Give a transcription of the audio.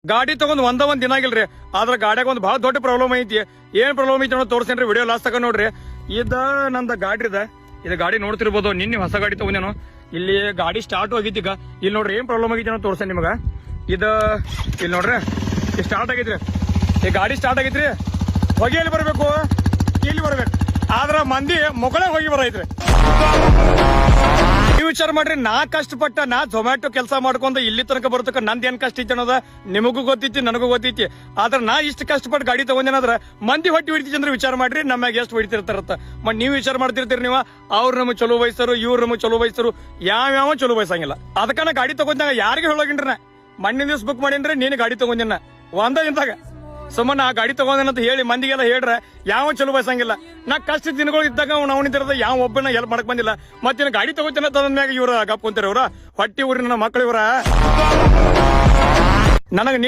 ಗಾಡಿ ತಗೊಂಡ್ ಒಂದ್ ದಿನ ಆಗಿಲ್ರಿ. ಆದ್ರ ಗಾಡಿಯಾಗ ಒಂದ್ ಬಹಳ ದೊಡ್ಡ ಪ್ರಾಬ್ಲಮ್ ಐತಿ. ಏನ್ ಪ್ರಾಬ್ಲಮ್ ಐತಿ ಅನ್ನೋದು ತೋರ್ಸೇನ್ರಿ ವಿಡಿಯೋ ಲಾಸ್ಟ್ ತಗೊಂಡ್ ನೋಡ್ರಿ. ಇದ ನಂದ ಗಾಡಿ ಇದ ಗಾಡಿ ನೋಡ್ತಿರ್ಬೋದು. ನಿನ್ನೆ ಹೊಸ ಗಾಡಿ ತಗೊಂಡೇನು. ಇಲ್ಲಿ ಗಾಡಿ ಸ್ಟಾರ್ಟ್ ಆಗಿತ್ತು. ಈಗ ಇಲ್ಲಿ ನೋಡ್ರಿ ಏನ್ ಪ್ರಾಬ್ಲಮ್ ಆಗೈತಿ ಅನ್ನೋ ತೋರ್ಸೇನ್ ನಿಮಗ. ಇಲ್ಲಿ ನೋಡ್ರಿ ಸ್ಟಾರ್ಟ್ ಆಗೈತ್ರಿ. ಈ ಗಾಡಿ ಸ್ಟಾರ್ಟ್ ಆಗೈತ್ರಿ. ಹೊಗೆ ಎಲ್ಲಿ ಬರ್ಬೇಕು, ಇಲ್ಲಿ ಬರ್ಬೇಕು. ಆದ್ರ ಮಂದಿ ಮೊಗಳೆ ಹೋಗಿ ಬರೈತ್ರಿ. ನೀವು ವಿಚಾರ ಮಾಡ್ರಿ, ನಾ ಕಷ್ಟಪಟ್ಟ ನಾ ಝೊಮ್ಯಾಟೊ ಕೆಲಸ ಮಾಡ್ಕೊಂಡ ಇಲ್ಲಿ ತನಕ ಬರ್ತಕ್ಕ ನಂದ್ ಏನ್ ಕಷ್ಟ ಐತಿ ಅನ್ನೋದ ನಿಮಗೂ ಗೊತ್ತೈತಿ, ನನಗೂ ಗೊತ್ತೈತಿ. ಆದ್ರ ನಾ ಇಷ್ಟು ಕಷ್ಟಪಟ್ಟು ಗಾಡಿ ತಗೊಂಡೇನಾದ್ರ ಮಂದಿ ಹೊಟ್ಟಿ ಹೊಡಿತೈತಿ ಅಂದ್ರೆ ವಿಚಾರ ಮಾಡ್ರಿ ನಮ್ಯಾಗ ಎಷ್ಟು ಹೊಡಿತಿರ್ತಾರತ್ತ. ಮತ್ ನೀವ್ ವಿಚಾರ ಮಾಡ್ತಿರ್ತೀರಿ, ನೀವು ಅವ್ರು ನಮಗ್ ಚಲೋ ಬಯಸ್ತಾರು, ಇವ್ರು ನಮಗ್ ಚಲೋ ಬಯಸ್ತಾರು, ಯಾವ ಚಲೋ ಬಯಸಂಗಿಲ್ಲ. ಅದಕ್ಕ ನಾ ಗಾಡಿ ತಗೊಂಡಾಗ ಯಾರಿಗೆ ಹೇಳೋಗಿನ್ರಿ, ನಾ ಮಣ್ಣಿನ ದಿವ್ಸ ಬುಕ್ ಮಾಡೇನ್ರಿ, ನೀನು ಗಾಡಿ ತಗೊಂಡಿನ ಒಂದ ಇಂತಾಗ ಸುಮ್ಮನೆ ಆ ಗಾಡಿ ತಗೊಂಡೇನಂತ ಹೇಳಿ ಮಂದಿಗೆಲ್ಲ ಹೇಳ್ರೆ ಯಾವ ಚಲೋ ಬಯಸಂಗಿಲ್ಲ. ನಾ ಕಷ್ಟ ದಿನಗಳು ಇದ್ದಾಗ ಅವನಿದ್ರದ ಯಾವ ಒಬ್ಬನ ಹೆಲ್ಪ್ ಮಾಡಕ್ ಬಂದಿಲ್ಲ. ಮತ್ತೇನು ಗಾಡಿ ತಗೋತೇನೆ ತದ್ಮ್ಯಾಗ ಇವ್ರ ಗಪ್ ಕುಂತಾರ. ಇವ್ರ ಹೊಟ್ಟಿ ಊರಿನ ಮಕ್ಕಳು ಇವ್ರ ನನಗ ನಿನ್ನೆ